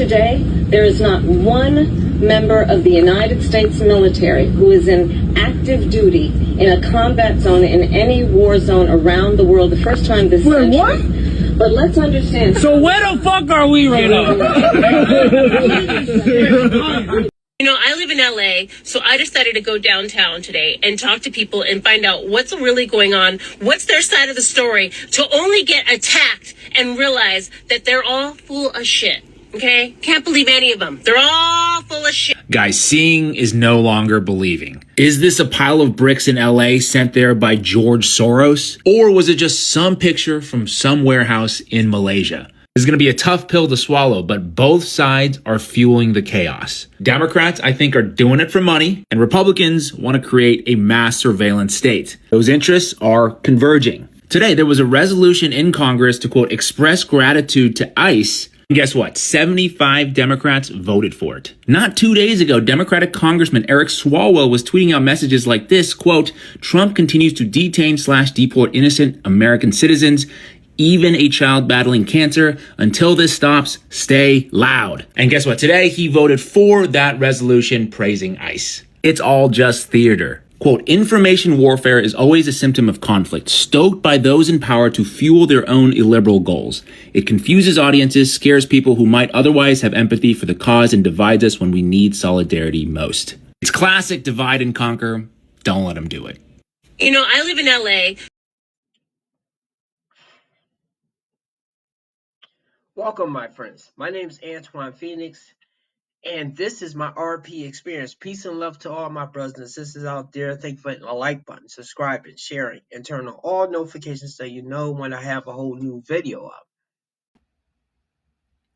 today, there is not one member of the United States military who is in active duty in a combat zone in any war zone around the world. The first time this century. What? But let's understand. So where the fuck are we right now? You know, I live in LA, so I decided to go downtown today and talk to people and find out what's really going on, what's their side of the story, to only get attacked and realize that they're all full of shit. Okay? Can't believe any of them. They're all full of shit. Guys, seeing is no longer believing. Is this a pile of bricks in LA sent there by George Soros? Or was it just some picture from some warehouse in Malaysia? This is going to be a tough pill to swallow, but both sides are fueling the chaos. Democrats, I think, are doing it for money, and Republicans want to create a mass surveillance state. Those interests are converging. Today, there was a resolution in Congress to, quote, express gratitude to ICE. And guess what? 75 Democrats voted for it. Not 2 days ago, Democratic Congressman Eric Swalwell was tweeting out messages like this, quote, Trump continues to detain/deport innocent American citizens, even a child battling cancer. Until this stops, stay loud. And guess what? Today, he voted for that resolution praising ICE. It's all just theater. Quote, information warfare is always a symptom of conflict, stoked by those in power to fuel their own illiberal goals. It confuses audiences, scares people who might otherwise have empathy for the cause, and divides us when we need solidarity most. It's classic divide and conquer. Don't let them do it. You know, I live in LA. Welcome, my friends. My name is Antoine Phoenix, and this is my RP experience. Peace and love to all my brothers and sisters out there. Thank you for hitting the like button, subscribing, sharing, and turn on all notifications so you know when I have a whole new video up.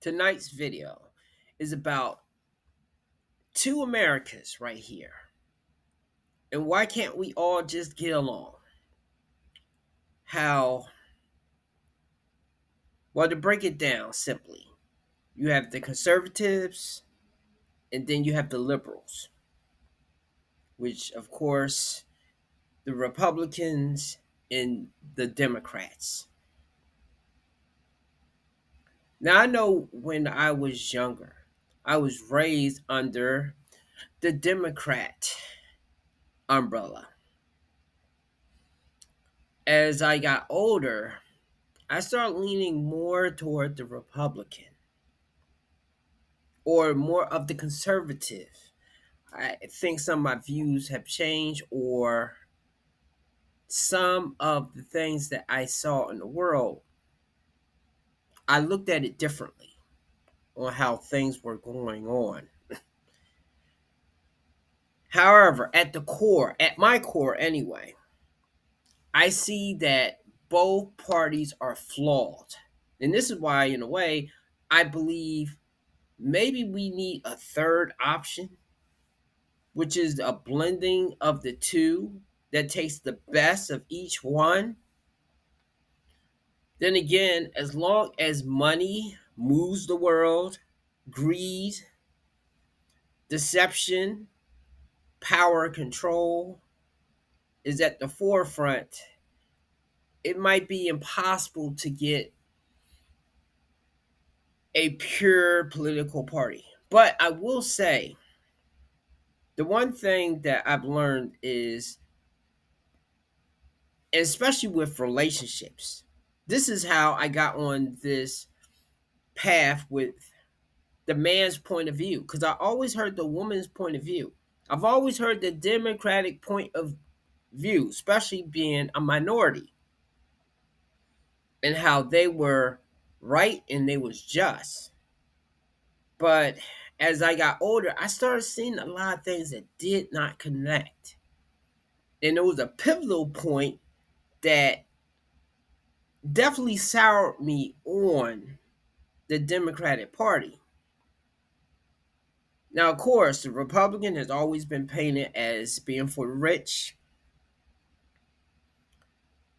Tonight's video is about two Americas right here. And why can't we all just get along? Well, to break it down simply, you have the conservatives, and then you have the liberals, which, of course, the Republicans and the Democrats. Now, I know when I was younger, I was raised under the Democrat umbrella. As I got older, I started leaning more toward the Republican, or more of the conservative. I think some of my views have changed, or some of the things that I saw in the world, I looked at it differently on how things were going on. However, at my core anyway, I see that both parties are flawed. And this is why, in a way, I believe maybe we need a third option, which is a blending of the two that takes the best of each one. Then again, as long as money moves the world, greed, deception, power control is at the forefront, it might be impossible to get a pure political party. But I will say, the one thing that I've learned is, especially with relationships, this is how I got on this path with the man's point of view, because I always heard the woman's point of view. I've always heard the Democratic point of view, especially being a minority, and how they were right and they was just. But as I got older, I started seeing a lot of things that did not connect. And it was a pivotal point that definitely soured me on the Democratic Party. Now, of course, the Republican has always been painted as being for the rich,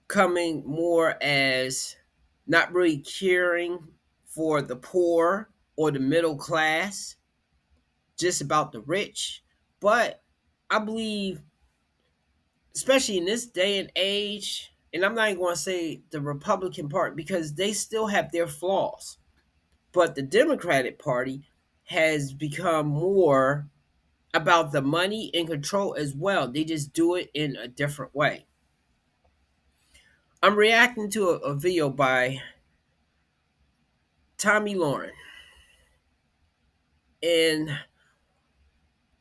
coming more as not really caring for the poor or the middle class, just about the rich. But I believe, especially in this day and age, and I'm not even going to say the Republican Party because they still have their flaws, but the Democratic Party, has become more about the money and control as well. They just do it in a different way. I'm reacting to a video by Tommy Lauren. And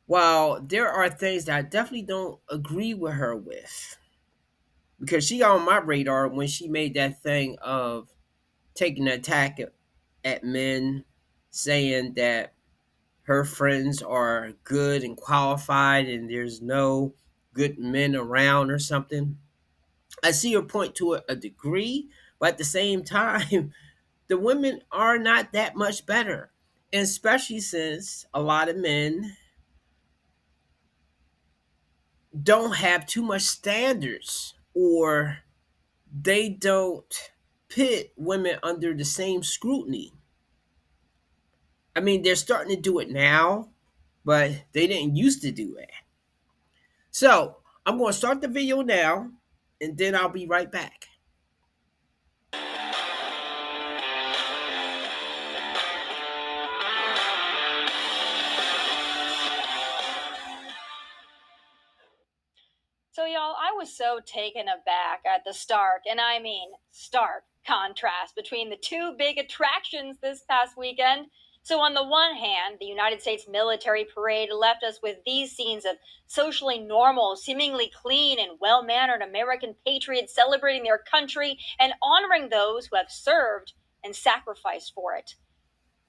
while there are things that I definitely don't agree with her with, because she got on my radar when she made that thing of taking an attack at men, saying that her friends are good and qualified and there's no good men around or something. I see her point to a degree, but at the same time, the women are not that much better. And especially since a lot of men don't have too much standards, or they don't pit women under the same scrutiny. I mean, they're starting to do it now, but they didn't used to do it. So I'm going to start the video now, and then I'll be right back. So, y'all, I was so taken aback at the stark, and I mean stark, contrast between the two big attractions this past weekend. So, on the one hand, the United States military parade left us with these scenes of socially normal, seemingly clean, and well mannered American patriots celebrating their country and honoring those who have served and sacrificed for it.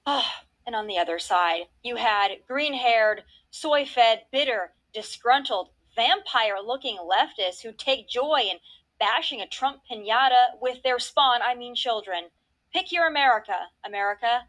And on the other side, you had green haired, soy fed, bitter, disgruntled, vampire looking leftists who take joy in bashing a Trump pinata with their spawn, I mean children. Pick your America, America.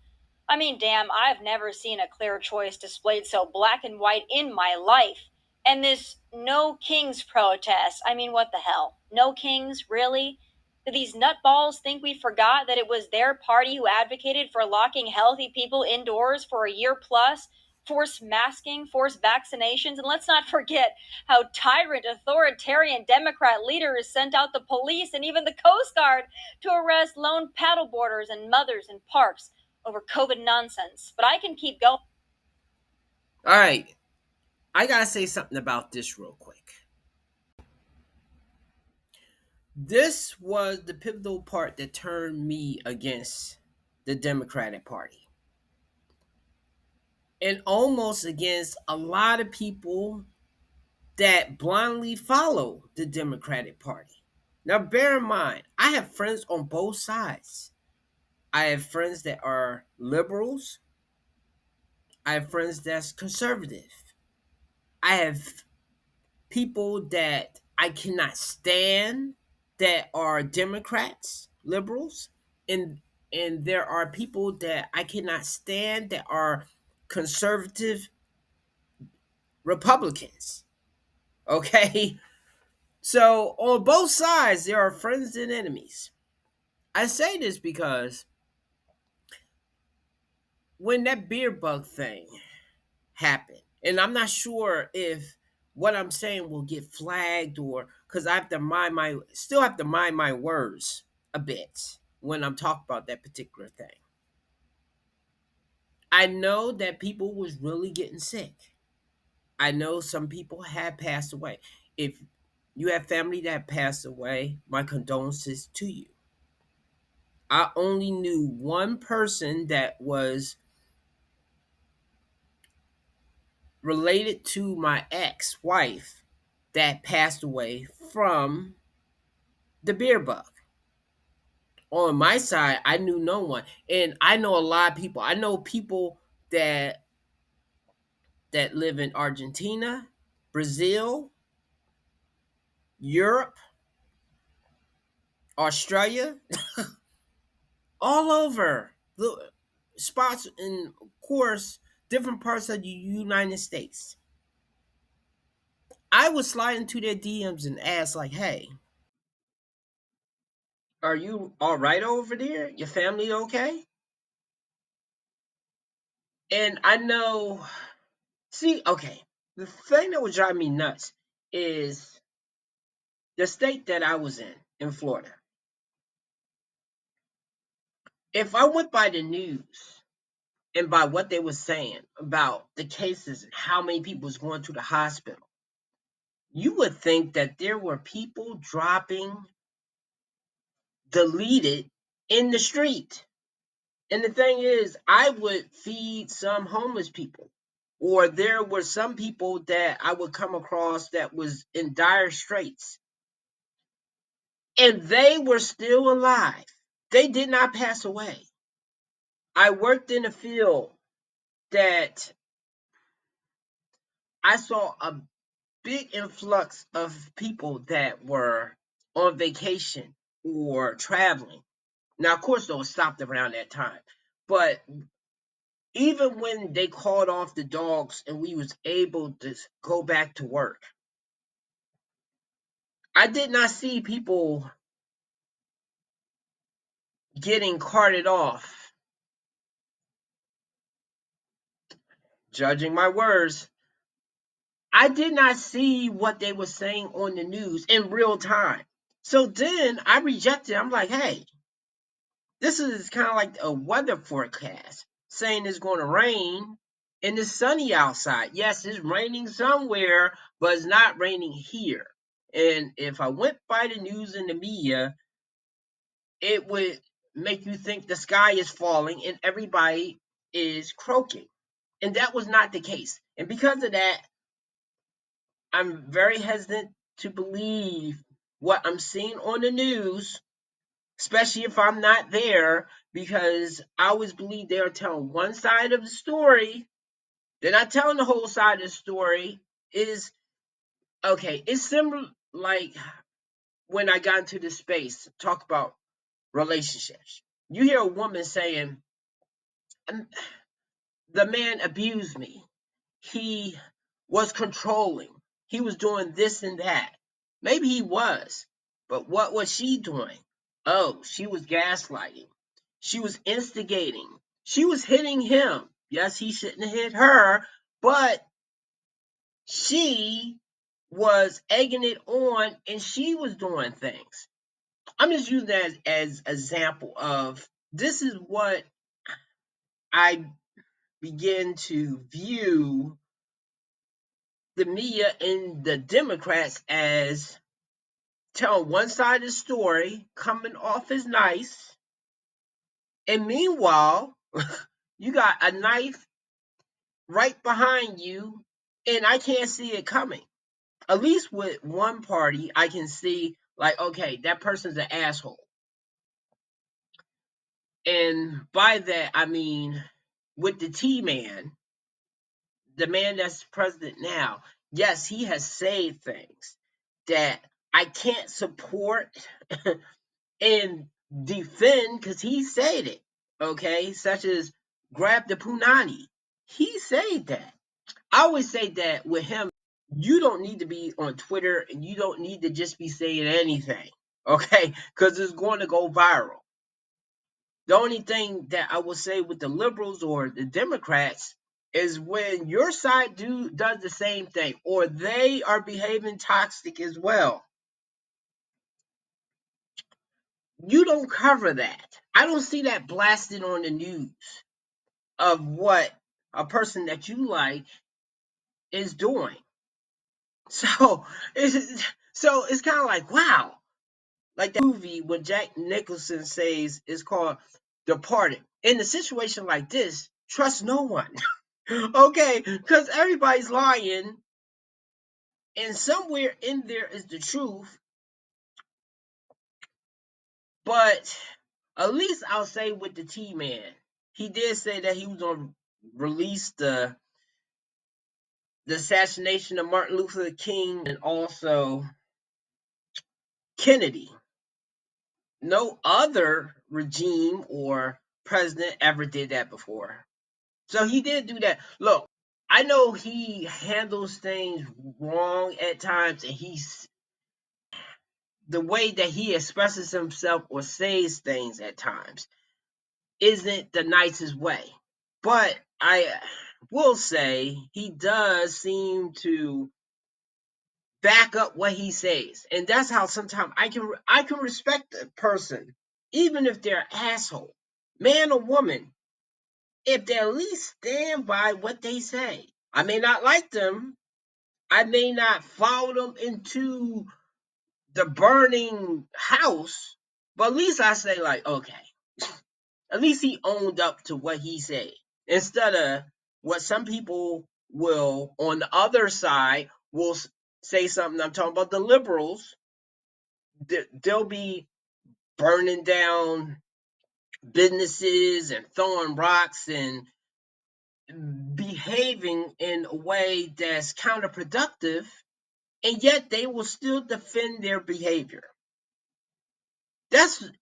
I mean, damn, I've never seen a clear choice displayed so black and white in my life. And this no kings protest, I mean, what the hell? No kings, really? Do these nutballs think we forgot that it was their party who advocated for locking healthy people indoors for a year plus, forced masking, forced vaccinations, and let's not forget how tyrant, authoritarian Democrat leaders sent out the police and even the Coast Guard to arrest lone paddleboarders and mothers in parks over COVID nonsense. But I can keep going. All right, I got to say something about this real quick. This was the pivotal part that turned me against the Democratic Party, and almost against a lot of people that blindly follow the Democratic Party. Now, bear in mind, I have friends on both sides. I have friends that are liberals. I have friends that's conservative. I have people that I cannot stand that are Democrats, liberals, and there are people that I cannot stand that are conservative Republicans. Okay? So on both sides there are friends and enemies. I say this because when that beer bug thing happened, and I'm not sure if what I'm saying will get flagged, or because I have to still have to mind my words a bit when I'm talking about that particular thing. I know that people was really getting sick. I know some people have passed away. If you have family that passed away, my condolences to you. I only knew one person that was related to my ex-wife that passed away from the beer bug. On my side, I knew no one, and I know a lot of people. I know people that live in Argentina, Brazil, Europe, Australia, all over the spots, and of course, different parts of the United States. I would slide into their DMs and ask, like, "Hey, are you all right over there? Your family okay?" And I know, see, okay, the thing that would drive me nuts is the state that I was in Florida. If I went by the news and by what they were saying about the cases and how many people was going to the hospital, you would think that there were people dropping deleted in the street. And the thing is, I would feed some homeless people, or there were some people that I would come across that was in dire straits, and they were still alive. They did not pass away. I worked in a field that I saw a big influx of people that were on vacation or traveling. Now, of course, those stopped around that time, but even when they called off the dogs and we was able to go back to work, I did not see people getting carted off. Judging my words, I did not see what they were saying on the news in real time. So then I rejected. I'm like, hey, this is kind of like a weather forecast saying it's going to rain and it's sunny outside. Yes, it's raining somewhere, but it's not raining here. And if I went by the news and the media, it would make you think the sky is falling and everybody is croaking. And that was not the case. And because of that, I'm very hesitant to believe what I'm seeing on the news, especially if I'm not there, because I always believe they are telling one side of the story. They're not telling the whole side of the story. Is okay, it's similar like when I got into this space, talk about relationships. You hear a woman saying, the man abused me. He was controlling. He was doing this and that. Maybe he was. But what was she doing? Oh, she was gaslighting. She was instigating. She was hitting him. Yes, he shouldn't have hit her, but she was egging it on and she was doing things. I'm just using that as example of this is what I begin to view the media and the Democrats as telling one side of the story, coming off as nice, and meanwhile, you got a knife right behind you, and I can't see it coming. At least with one party, I can see, like, okay, that person's an asshole. And by that, I mean, with the T-Man, the man that's president now, yes, he has said things that I can't support and defend because he said it, okay? Such as grab the punani. He said that. I always say that with him, you don't need to be on Twitter and you don't need to just be saying anything, okay? Because it's going to go viral. The only thing that I will say with the liberals or the Democrats is when your side does the same thing or they are behaving toxic as well, you don't cover that. I don't see that blasted on the news of what a person that you like is doing. So it's kind of like, wow, like that movie when Jack Nicholson says is called Departed. In a situation like this, trust no one. Okay, because everybody's lying, and somewhere in there is the truth. But at least I'll say with the T-Man, he did say that he was going to release the assassination of Martin Luther King and also Kennedy. No other regime or president ever did that before. So he did do that. Look, I know he handles things wrong at times, and he's the way that he expresses himself or says things at times isn't the nicest way. But I will say he does seem to back up what he says, and that's how sometimes I can respect a person even if they're an asshole, man or woman. if they at least stand by what they say. I may not like them. I may not follow them into the burning house, but at least I say, like, okay, at least he owned up to what he said. Instead of what some people will, on the other side, will say something. I'm talking about the liberals. They'll be burning down businesses and throwing rocks and behaving in a way that's counterproductive, and yet they will still defend their behavior.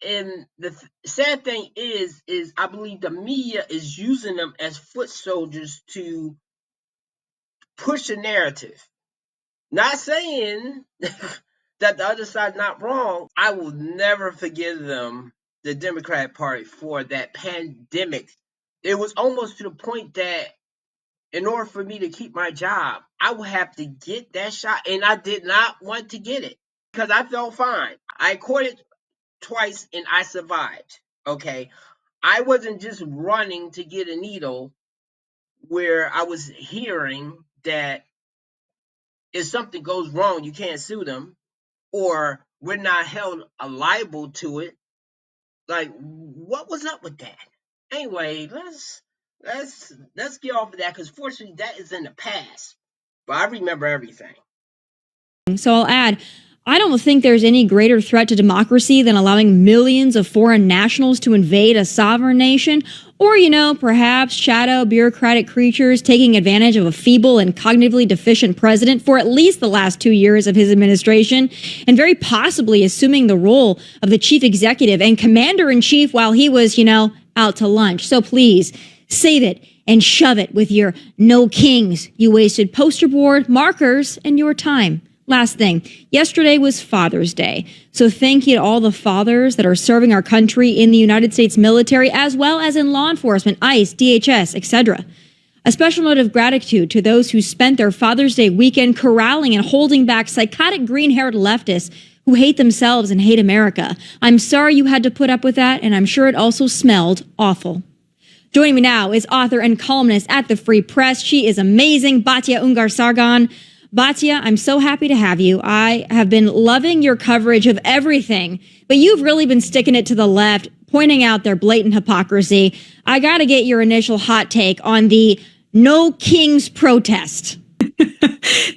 And the sad thing is I believe the media is using them as foot soldiers to push a narrative. Not saying that the other side's not wrong. I will never forgive them, the Democratic Party, for that pandemic. It was almost to the point that in order for me to keep my job, I would have to get that shot, and I did not want to get it because I felt fine. I caught it twice and I survived. Okay. I wasn't just running to get a needle where I was hearing that if something goes wrong, you can't sue them, or we're not held liable to it. Like, what was up with that? Anyway, let's get off of that, because fortunately that is in the past. But I remember everything. So I'll add, I don't think there's any greater threat to democracy than allowing millions of foreign nationals to invade a sovereign nation, or, perhaps shadow bureaucratic creatures taking advantage of a feeble and cognitively deficient president for at least the last 2 years of his administration, and very possibly assuming the role of the chief executive and commander-in-chief while he was, out to lunch. So please, save it and shove it with your no kings. You wasted poster board, markers, and your time. Last thing, yesterday was Father's Day. So thank you to all the fathers that are serving our country in the United States military, as well as in law enforcement, ICE, DHS, etc. A special note of gratitude to those who spent their Father's Day weekend corralling and holding back psychotic green-haired leftists who hate themselves and hate America. I'm sorry you had to put up with that, and I'm sure it also smelled awful. Joining me now is author and columnist at the Free Press. She is amazing, Batia Ungar-Sargon. Batia, I'm so happy to have you. I have been loving your coverage of everything, but you've really been sticking it to the left, pointing out their blatant hypocrisy. I got to get your initial hot take on the No Kings protest.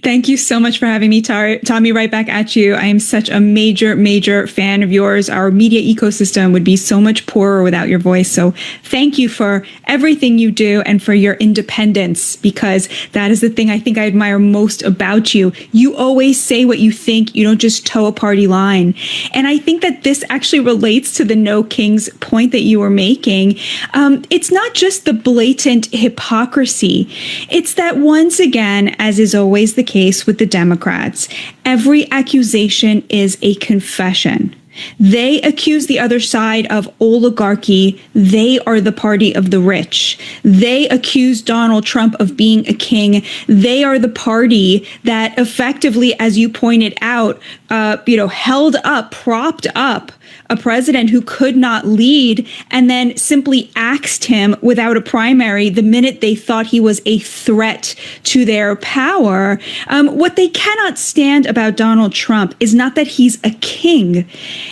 Thank you so much for having me, Tommy. Right back at you. I am such a major fan of yours. Our media ecosystem would be so much poorer without your voice. So thank you for everything you do and for your independence, because that is the thing I think I admire most about you. You always say what you think. You don't just toe a party line. And I think that this actually relates to the No Kings point that you were making. It's not just the blatant hypocrisy. It's that once again, as is always the case with the Democrats, every accusation is a confession. They accuse the other side of oligarchy. They are the party of the rich. They accuse Donald Trump of being a king. They are the party that effectively, as you pointed out, held up, propped up a president who could not lead, and then simply axed him without a primary the minute they thought he was a threat to their power. What they cannot stand about Donald Trump is not that he's a king.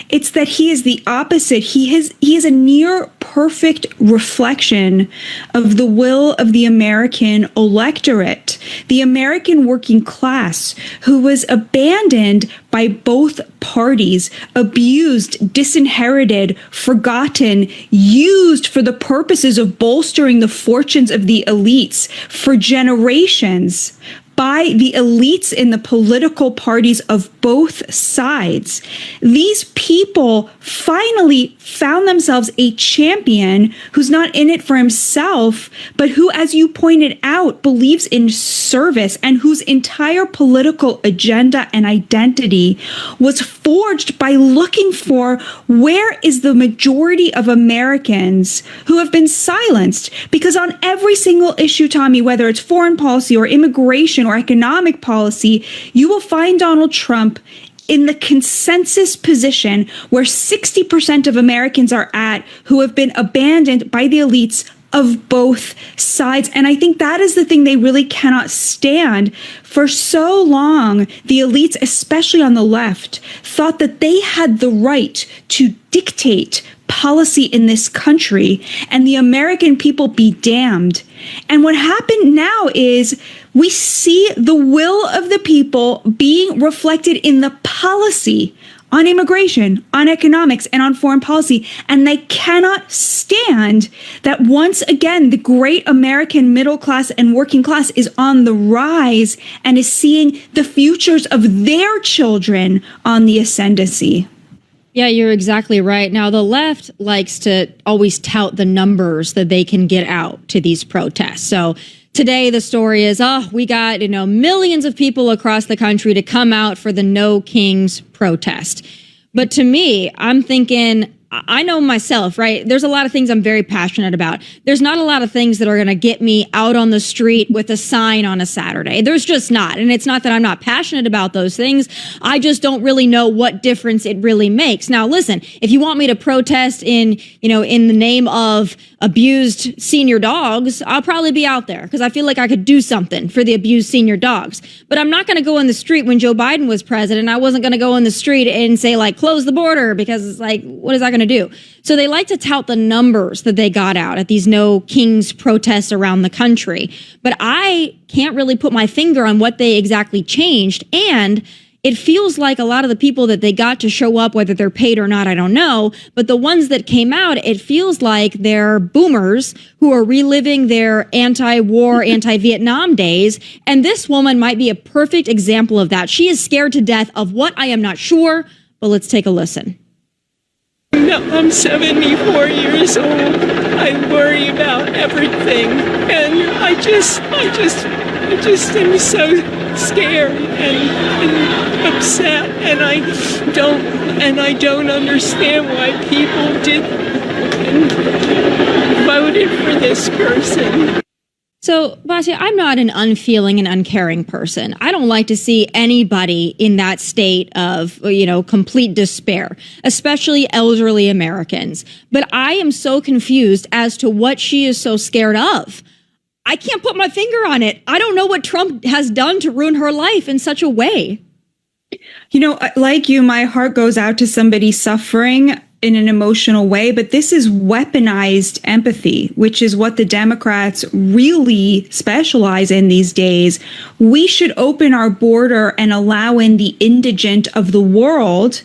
It's that he is the opposite. He is a near perfect reflection of the will of the American electorate, the American working class, who was abandoned by both parties, abused, disinherited, forgotten, used for the purposes of bolstering the fortunes of the elites for generations by the elites in the political parties of both sides. These people finally found themselves a champion who's not in it for himself, but who, as you pointed out, believes in service, and whose entire political agenda and identity was forged by looking for where is the majority of Americans who have been silenced. Because on every single issue, Tommy, whether it's foreign policy or immigration or economic policy, you will find Donald Trump in the consensus position where 60% of Americans are at, who have been abandoned by the elites of both sides. And I think that is the thing they really cannot stand. For so long, the elites, especially on the left, thought that they had the right to dictate policy in this country, and the American people be damned. And what happened now is we see the will of the people being reflected in the policy on immigration, on economics, and on foreign policy. And they cannot stand that once again, the great American middle class and working class is on the rise and is seeing the futures of their children on the ascendancy. Yeah, you're exactly right. Now, the left likes to always tout the numbers that they can get out to these protests. So today, the story is, we got, millions of people across the country to come out for the No Kings protest. But to me, I'm thinking, I know myself, right? There's a lot of things I'm very passionate about. There's not a lot of things that are going to get me out on the street with a sign on a Saturday. There's just not. And it's not that I'm not passionate about those things. I just don't really know what difference it really makes. Now, listen, if you want me to protest in the name of abused senior dogs, I'll probably be out there because I feel like I could do something for the abused senior dogs. But I'm not going to go in the street when Joe Biden was president. I wasn't going to go in the street and say, close the border, because it's what is that going to do? So they like to tout the numbers that they got out at these No Kings protests around the country. But I can't really put my finger on what they exactly changed. And it feels like a lot of the people that they got to show up, whether they're paid or not, I don't know. But the ones that came out, it feels like they're boomers who are reliving their anti-war, anti-Vietnam days. And this woman might be a perfect example of that. She is scared to death of what, I am not sure. But let's take a listen. No, I'm 74 years old. I worry about everything, and I just am so scared and upset, and I don't understand why people did and voted for this person. So, Batia, I'm not an unfeeling and uncaring person. I don't like to see anybody in that state of, complete despair, especially elderly Americans. But I am so confused as to what she is so scared of. I can't put my finger on it. I don't know what Trump has done to ruin her life in such a way. Like you, my heart goes out to somebody suffering in an emotional way, but this is weaponized empathy, which is what the Democrats really specialize in these days. We should open our border and allow in the indigent of the world.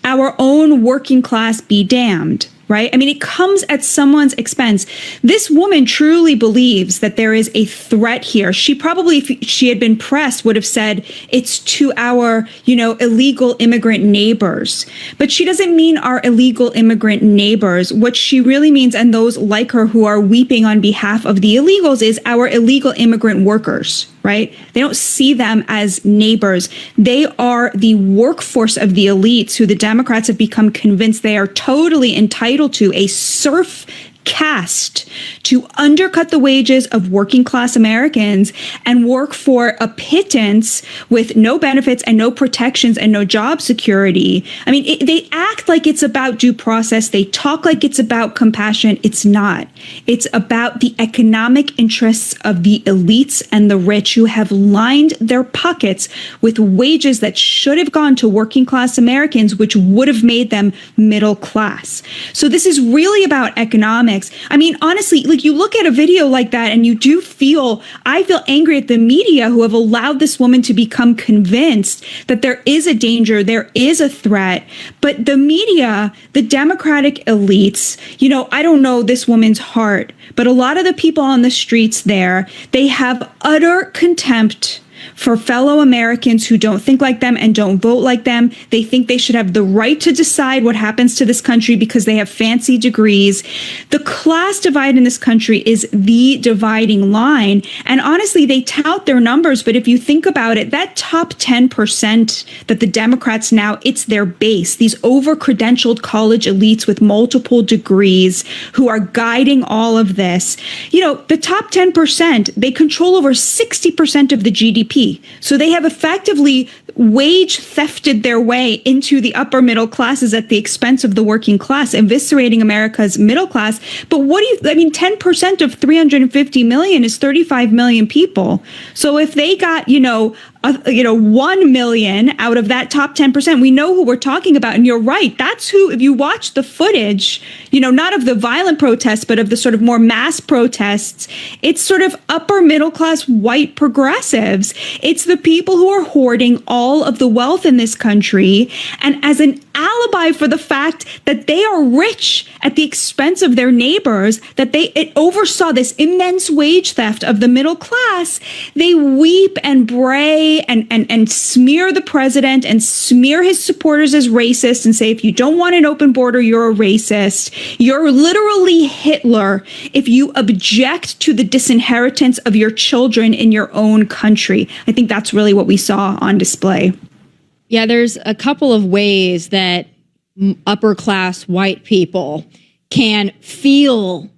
Our own working class be damned. Right? I mean, it comes at someone's expense. This woman truly believes that there is a threat here. She probably, if she had been pressed, would have said it's to our, illegal immigrant neighbors. But she doesn't mean our illegal immigrant neighbors. What she really means, and those like her who are weeping on behalf of the illegals, is our illegal immigrant workers. Right? They don't see them as neighbors. They are the workforce of the elites who the Democrats have become convinced they are totally entitled to, a serf caste to undercut the wages of working class Americans and work for a pittance with no benefits and no protections and no job security. I mean, they act like it's about due process. They talk like it's about compassion. It's not. It's about the economic interests of the elites and the rich who have lined their pockets with wages that should have gone to working class Americans, which would have made them middle class. So this is really about economics. I mean, honestly, you look at a video like that and I feel angry at the media who have allowed this woman to become convinced that there is a danger, there is a threat. But the media, the Democratic elites, I don't know this woman's heart, but a lot of the people on the streets there, they have utter contempt for fellow Americans who don't think like them and don't vote like them. They think they should have the right to decide what happens to this country because they have fancy degrees. The class divide in this country is the dividing line. And honestly, they tout their numbers. But if you think about it, that top 10% that the Democrats now, it's their base, these over-credentialed college elites with multiple degrees who are guiding all of this. The top 10%, they control over 60% of the GDP GDP. So they have effectively wage thefted their way into the upper middle classes at the expense of the working class, eviscerating America's middle class. But 10% of 350 million is 35 million people. So if they got, 1 million out of that top 10%, we know who we're talking about. And you're right. That's who, if you watch the footage, not of the violent protests, but of the sort of more mass protests, it's sort of upper middle class white progressives. It's the people who are hoarding all of the wealth in this country. And as an alibi for the fact that they are rich at the expense of their neighbors, that it oversaw this immense wage theft of the middle class, they weep and bray and smear the president and smear his supporters as racist and say, if you don't want an open border, you're a racist. You're literally Hitler if you object to the disinheritance of your children in your own country. I think that's really what we saw on display. Yeah, there's a couple of ways that upper class white people can feel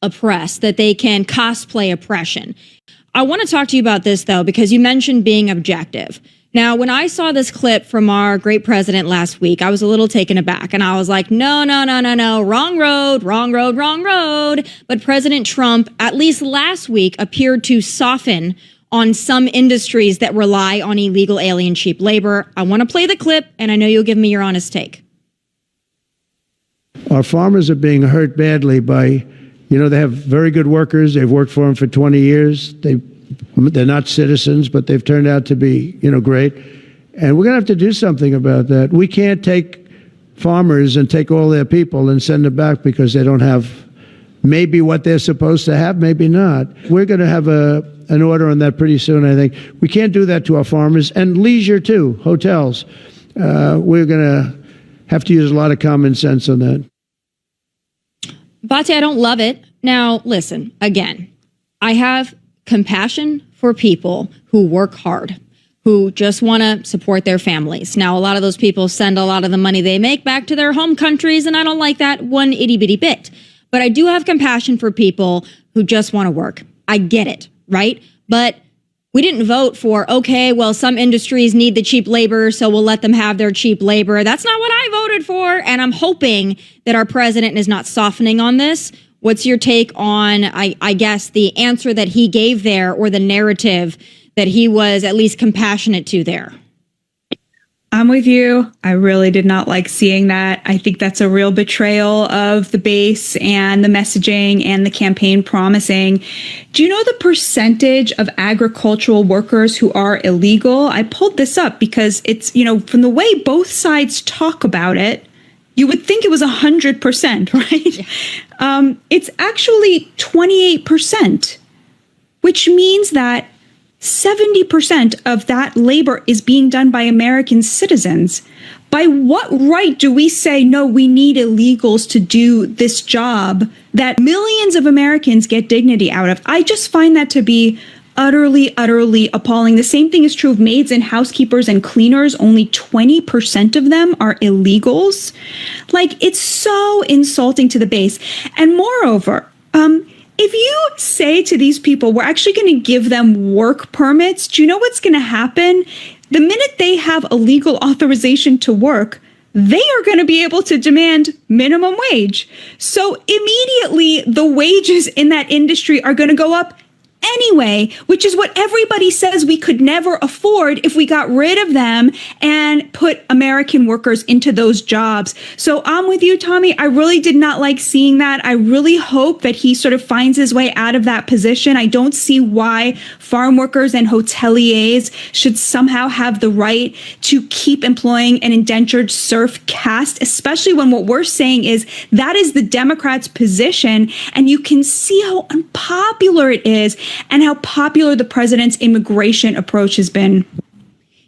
oppressed, that they can cosplay oppression. I want to talk to you about this, though, because you mentioned being objective. Now, when I saw this clip from our great president last week, I was a little taken aback, and I was like, no, wrong road. But President Trump, at least last week, appeared to soften on some industries that rely on illegal alien cheap labor. I want to play the clip, and I know you'll give me your honest take. Our farmers are being hurt badly by, they have very good workers. They've worked for them for 20 years. They're not citizens, but they've turned out to be, great. And we're going to have to do something about that. We can't take farmers and take all their people and send them back because they don't have maybe what they're supposed to have, maybe not. We're going to have an order on that pretty soon, I think. We can't do that to our farmers. And leisure, too, hotels. We're going to have to use a lot of common sense on that. Batia, I don't love it. Now, listen, again, I have compassion for people who work hard, who just want to support their families. Now, a lot of those people send a lot of the money they make back to their home countries, and I don't like that one itty bitty bit. But I do have compassion for people who just want to work. I get it, right? But we didn't vote for, okay, well, some industries need the cheap labor, so we'll let them have their cheap labor. That's not what I voted for. And I'm hoping that our president is not softening on this. What's your take on, I guess, the answer that he gave there, or the narrative that he was at least compassionate to there? I'm with you. I really did not like seeing that. I think that's a real betrayal of the base and the messaging and the campaign promising. Do you know the percentage of agricultural workers who are illegal? I pulled this up because it's, from the way both sides talk about it, you would think it was 100%, right? Yeah. It's actually 28%, which means that 70% of that labor is being done by American citizens. By what right do we say, no, we need illegals to do this job that millions of Americans get dignity out of? I just find that to be utterly appalling. The same thing is true of maids and housekeepers and cleaners. Only 20% of them are illegals. It's so insulting to the base. And moreover, if you say to these people, we're actually going to give them work permits, do you know what's going to happen? The minute they have a legal authorization to work, they are going to be able to demand minimum wage. So immediately the wages in that industry are going to go up anyway, which is what everybody says we could never afford if we got rid of them and put American workers into those jobs. So I'm with you, Tommy. I really did not like seeing that. I really hope that he sort of finds his way out of that position. I don't see why farm workers and hoteliers should somehow have the right to keep employing an indentured serf caste, especially when what we're saying is that is the Democrats' position. And you can see how unpopular it is and how popular the president's immigration approach has been.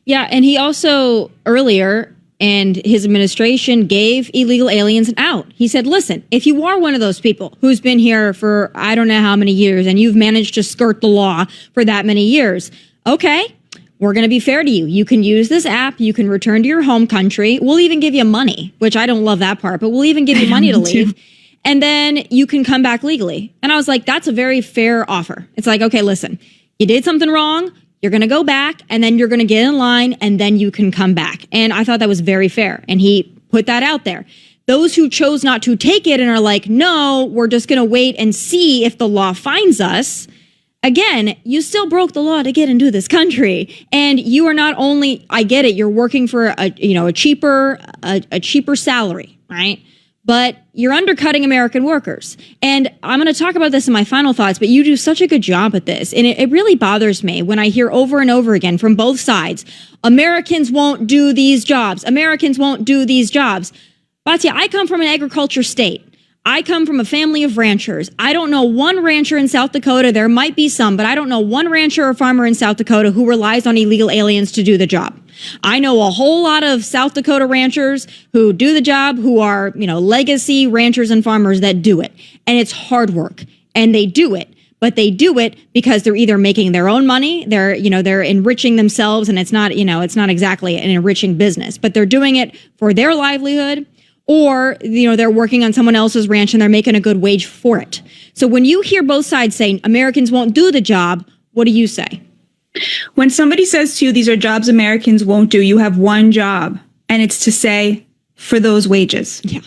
Yeah, and he also earlier and his administration gave illegal aliens an out. He said, listen, if you are one of those people who's been here for I don't know how many years and you've managed to skirt the law for that many years, okay, we're going to be fair to you. You can use this app. You can return to your home country. We'll even give you money, which I don't love that part, but we'll even give you money to leave. And then you can come back legally. And I was like, that's a very fair offer. It's like, okay, listen, you did something wrong. You're going to go back and then you're going to get in line and then you can come back. And I thought that was very fair. And he put that out there. Those who chose not to take it and are like, no, we're just going to wait and see if the law finds us. Again, you still broke the law to get into this country. And you are not only, I get it, you're working for a cheaper salary, right? But you're undercutting American workers. And I'm going to talk about this in my final thoughts, but you do such a good job at this. And it really bothers me when I hear over and over again from both sides, Americans won't do these jobs. Americans won't do these jobs. Batia, I come from an agriculture state. I come from a family of ranchers. I don't know one rancher in South Dakota. There might be some, but I don't know one rancher or farmer in South Dakota who relies on illegal aliens to do the job. I know a whole lot of South Dakota ranchers who do the job, who are, legacy ranchers and farmers that do it. And it's hard work. And they do it. But they do it because they're either making their own money, they're enriching themselves, and it's not exactly an enriching business, but they're doing it for their livelihood. Or, they're working on someone else's ranch and they're making a good wage for it. So when you hear both sides saying Americans won't do the job, what do you say? When somebody says to you, these are jobs Americans won't do, you have one job, and it's to say, for those wages. Yeah.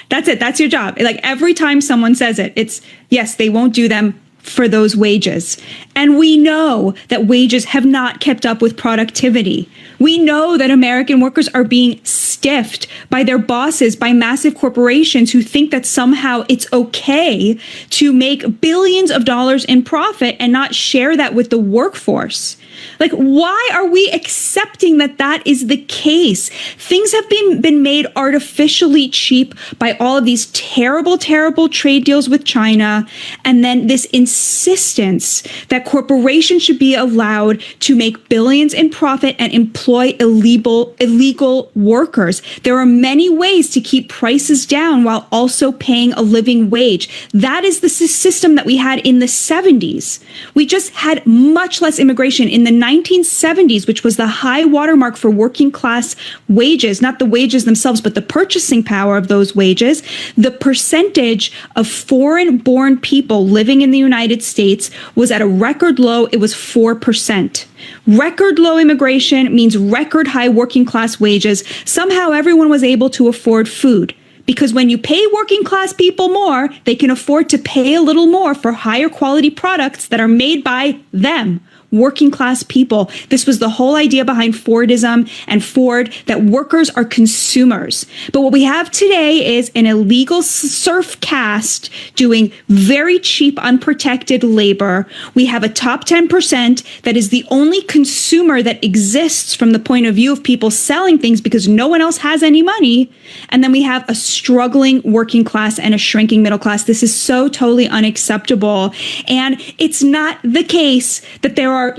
That's it. That's your job. Like every time someone says it, it's, yes, they won't do them for those wages. And we know that wages have not kept up with productivity. We know that American workers are being stiffed by their bosses, by massive corporations who think that somehow it's okay to make billions of dollars in profit and not share that with the workforce. Like, why are we accepting that that is the case? Things have been made artificially cheap by all of these terrible, terrible trade deals with China. And then this insistence that corporations should be allowed to make billions in profit and employ illegal workers. There are many ways to keep prices down while also paying a living wage. That is the system that we had in the 70s. We just had much less immigration in the 1970s, which was the high watermark for working class wages, not the wages themselves, but the purchasing power of those wages. The percentage of foreign-born people living in the United States was at a record low. It was 4%. Record low immigration means record high working class wages. Somehow everyone was able to afford food. Because when you pay working class people more, they can afford to pay a little more for higher quality products that are made by them, working class people. This was the whole idea behind Fordism and Ford, that workers are consumers. But what we have today is an illegal serf caste doing very cheap, unprotected labor. We have a top 10% that is the only consumer that exists from the point of view of people selling things because no one else has any money. And then we have a struggling working class and a shrinking middle class. This is so totally unacceptable. And it's not the case that there are,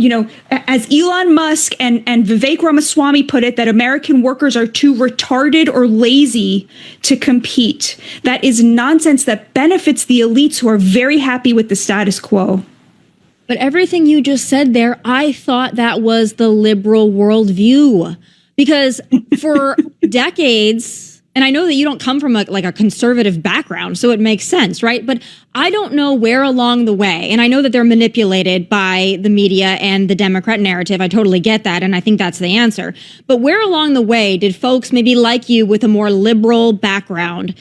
as Elon Musk and Vivek Ramaswamy put it, that American workers are too retarded or lazy to compete. That is nonsense that benefits the elites who are very happy with the status quo. But everything you just said there, I thought that was the liberal worldview. Because for decades, and I know that you don't come from a conservative background, so it makes sense, right? But I don't know where along the way, and I know that they're manipulated by the media and the Democrat narrative. I totally get that, and I think that's the answer. But where along the way did folks maybe like you with a more liberal background?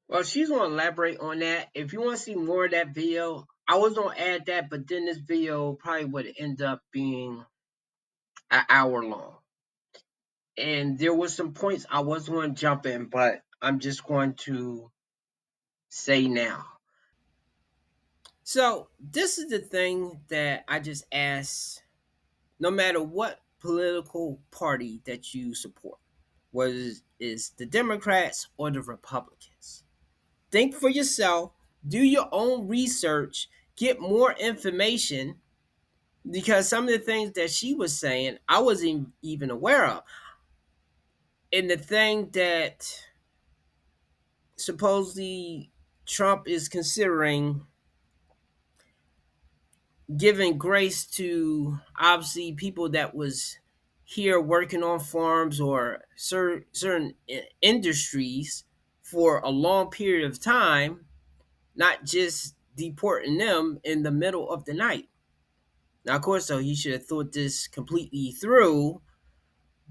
Well, she's going to elaborate on that. If you want to see more of that video, I was going to add that, but then this video probably would end up being an hour long. And there were some points I was going to jump in, but I'm just going to say now. So this is the thing that I just ask, no matter what political party that you support, whether it's the Democrats or the Republicans, think for yourself, do your own research, get more information, because some of the things that she was saying, I wasn't even aware of. And the thing that supposedly Trump is considering giving grace to, obviously, people that was here working on farms or certain industries for a long period of time, not just deporting them in the middle of the night. Now, of course, though, he should have thought this completely through,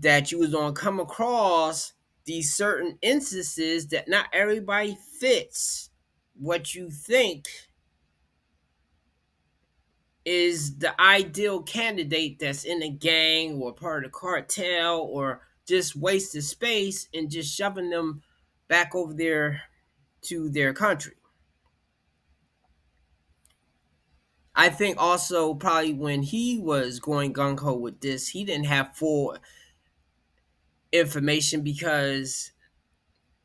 that you was going to come across these certain instances that not everybody fits what you think is the ideal candidate that's in a gang or part of the cartel, or just wasted space and just shoving them back over there to their country. I think also probably when he was going gung-ho with this, he didn't have full information because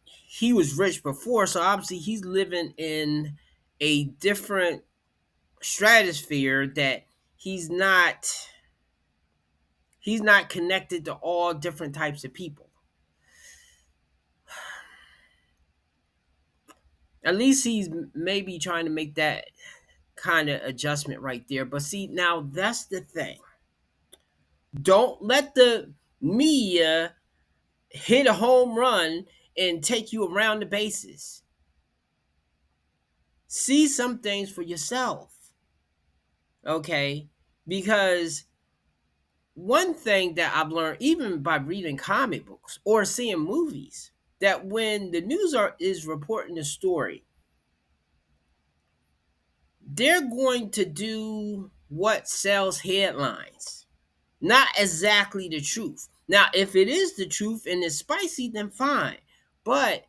he was rich before, so obviously he's living in a different stratosphere that he's not connected to all different types of people. At least he's maybe trying to make that kind of adjustment right there. But see, now that's the thing. Don't let the media hit a home run and take you around the bases. See some things for yourself. Okay? Because one thing that I've learned, even by reading comic books or seeing movies, that when the news is reporting a story, they're going to do what sells headlines, not exactly the truth. Now, if it is the truth and it's spicy, then fine. But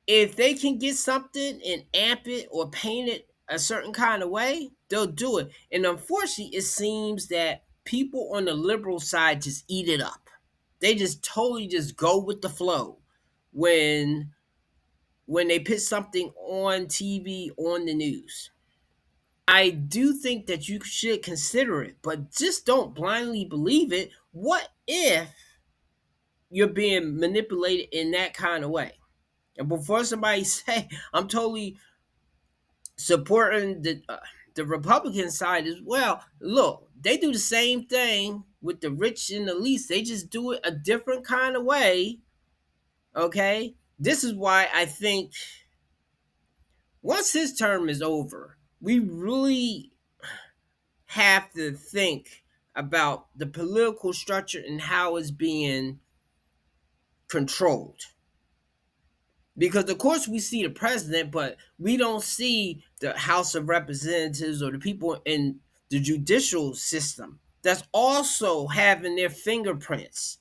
if they can get something and amp it or paint it a certain kind of way, they'll do it. And unfortunately, it seems that people on the liberal side just eat it up. They just totally just go with the flow when they put something on TV, on the news. I do think that you should consider it, but just don't blindly believe it. What if you're being manipulated in that kind of way? And before somebody say I'm totally supporting the Republican side as well, look, they do the same thing with the rich and the least. They just do it a different kind of way. Okay, this is why I think once his term is over, we really have to think about the political structure and how it's being controlled. Because of course we see the president, but we don't see the House of Representatives or the people in the judicial system that's also having their fingerprints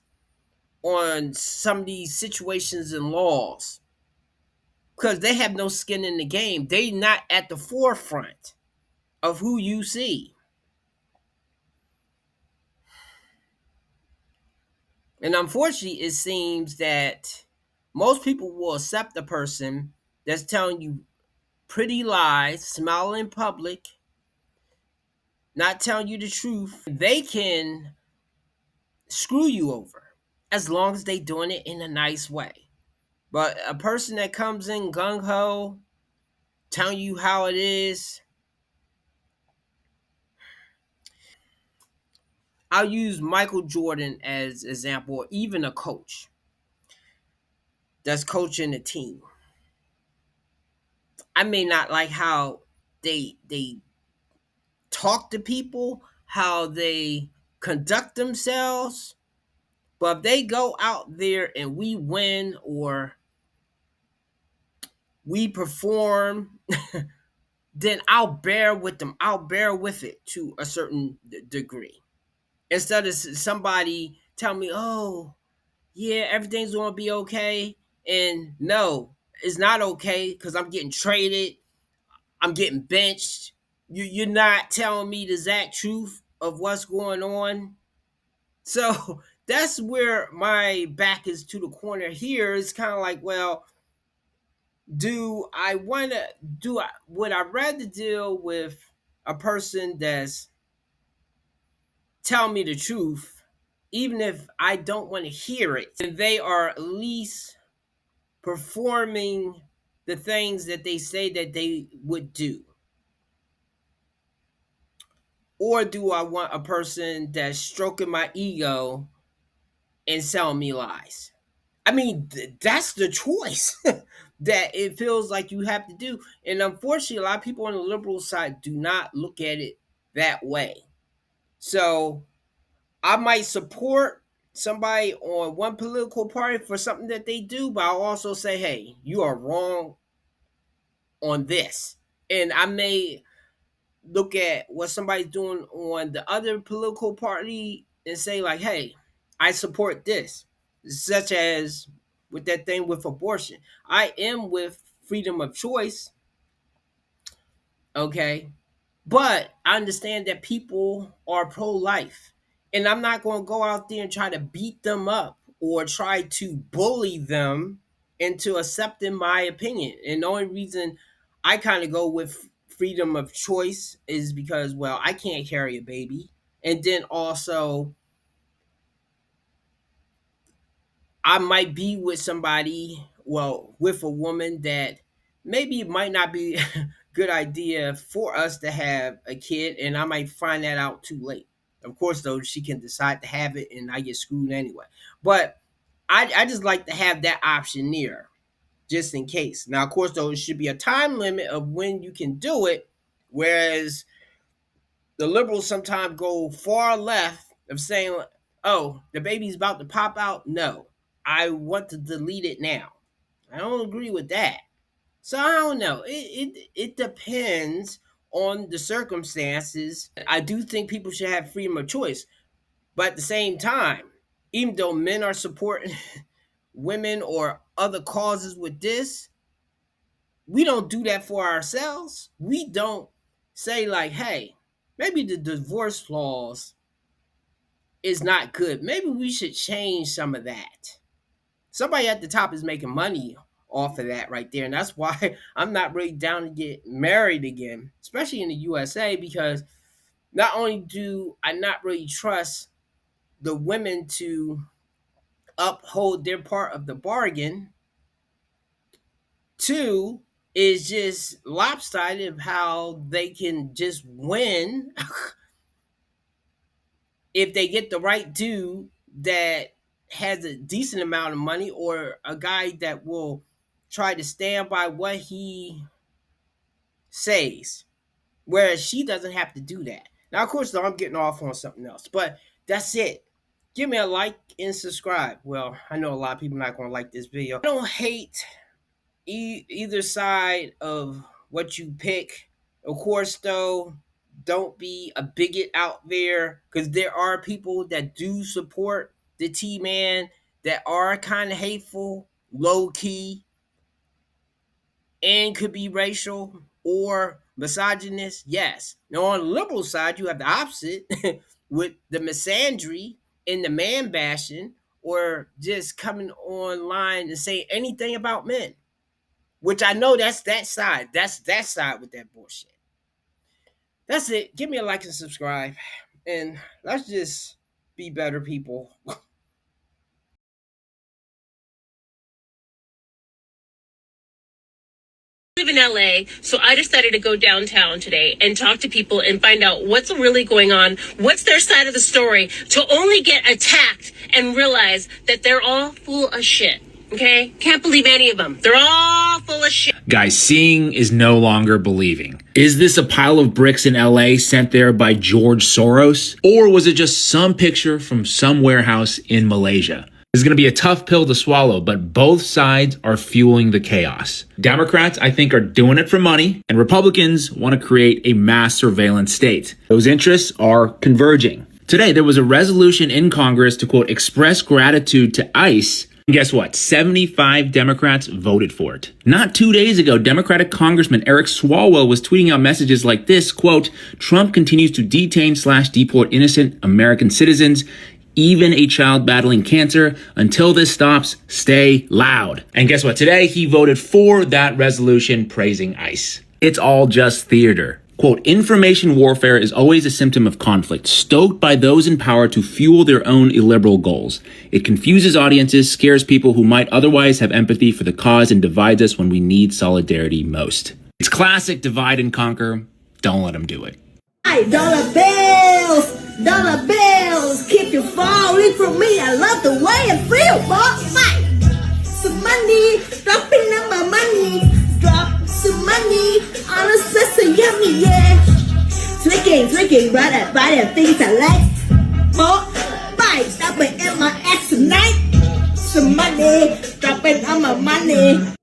on some of these situations and laws. Because they have no skin in the game. They're not at the forefront of who you see. And unfortunately, it seems that most people will accept a person that's telling you pretty lies, smiling in public, not telling you the truth. They can screw you over as long as they're doing it in a nice way. But a person that comes in gung-ho, telling you how it is, I'll use Michael Jordan as example, or even a coach that's coaching a team. I may not like how they talk to people, how they conduct themselves, but if they go out there and we win or we perform, then I'll bear with them. I'll bear with it to a certain degree. Instead of somebody telling me, oh, yeah, everything's going to be okay. And no, it's not okay because I'm getting traded. I'm getting benched. You're not telling me the exact truth of what's going on. So that's where my back is to the corner here. It's kind of like, well, would I rather deal with a person that's telling me the truth, even if I don't want to hear it, and they are at least performing the things that they say that they would do? Or do I want a person that's stroking my ego and selling me lies? I mean, that's the choice. that it feels like you have to do. And unfortunately, a lot of people on the liberal side do not look at it that way. So I might support somebody on one political party for something that they do, but I'll also say, hey, you are wrong on this. And I may look at what somebody's doing on the other political party and say, like, hey, I support this. Such as with that thing with abortion. I am with freedom of choice, okay? But I understand that people are pro-life. And I'm not going to go out there and try to beat them up or try to bully them into accepting my opinion. And the only reason I kind of go with freedom of choice is because, well, I can't carry a baby. And then also, I might be with somebody, well, with a woman that maybe it might not be a good idea for us to have a kid, and I might find that out too late. Of course, though, she can decide to have it, and I get screwed anyway. But I just like to have that option near, just in case. Now, of course, though, it should be a time limit of when you can do it, whereas the liberals sometimes go far left of saying, oh, the baby's about to pop out. No, I want to delete it now. I don't agree with that. So I don't know. It depends on the circumstances. I do think people should have freedom of choice. But at the same time, even though men are supporting women or other causes with this, we don't do that for ourselves. We don't say, like, hey, maybe the divorce laws is not good. Maybe we should change some of that. Somebody at the top is making money off of that right there. And that's why I'm not really down to get married again, especially in the USA, because not only do I not really trust the women to uphold their part of the bargain, two, is just lopsided of how they can just win if they get the right dude that has a decent amount of money, or a guy that will try to stand by what he says, whereas she doesn't have to do that. Now, of course, though, I'm getting off on something else, but that's it. Give me a like and subscribe. Well, I know a lot of people are not going to like this video. I don't hate either side of what you pick. Of course, though, don't be a bigot out there, because there are people that do support the T-Man that are kind of hateful, low-key, and could be racial or misogynist. Yes. Now, on the liberal side, you have the opposite with the misandry and the man bashing, or just coming online and saying anything about men. Which I know that's that side. That's that side with that bullshit. That's it. Give me a like and subscribe. And let's just be better people. I live in LA, so I decided to go downtown today and talk to people and find out what's really going on, what's their side of the story, to only get attacked and realize that they're all full of shit. Okay? Can't believe any of them. They're all full of shit. Guys, seeing is no longer believing. Is this a pile of bricks in LA sent there by George Soros? Or was it just some picture from some warehouse in Malaysia? This is going to be a tough pill to swallow, but both sides are fueling the chaos. Democrats, I think, are doing it for money, and Republicans want to create a mass surveillance state. Those interests are converging. Today, there was a resolution in Congress to, quote, express gratitude to ICE. And guess what? 75 Democrats voted for it. Not 2 days ago, Democratic Congressman Eric Swalwell was tweeting out messages like this, quote, Trump continues to detain/deport innocent American citizens, even a child battling cancer. Until this stops, stay loud. And guess what? Today, he voted for that resolution praising ICE. It's all just theater. Quote, information warfare is always a symptom of conflict, stoked by those in power to fuel their own illiberal goals. It confuses audiences, scares people who might otherwise have empathy for the cause, and divides us when we need solidarity most. It's classic divide and conquer. Don't let them do it. Dollar bills, keep you falling from me. I love the way it feels, boss. Some money money, dropping on my money, drop some money on a so yummy, yeah. Twigging, buy things I like. More, buy, stopping in my ass tonight. Some money, dropping on my money.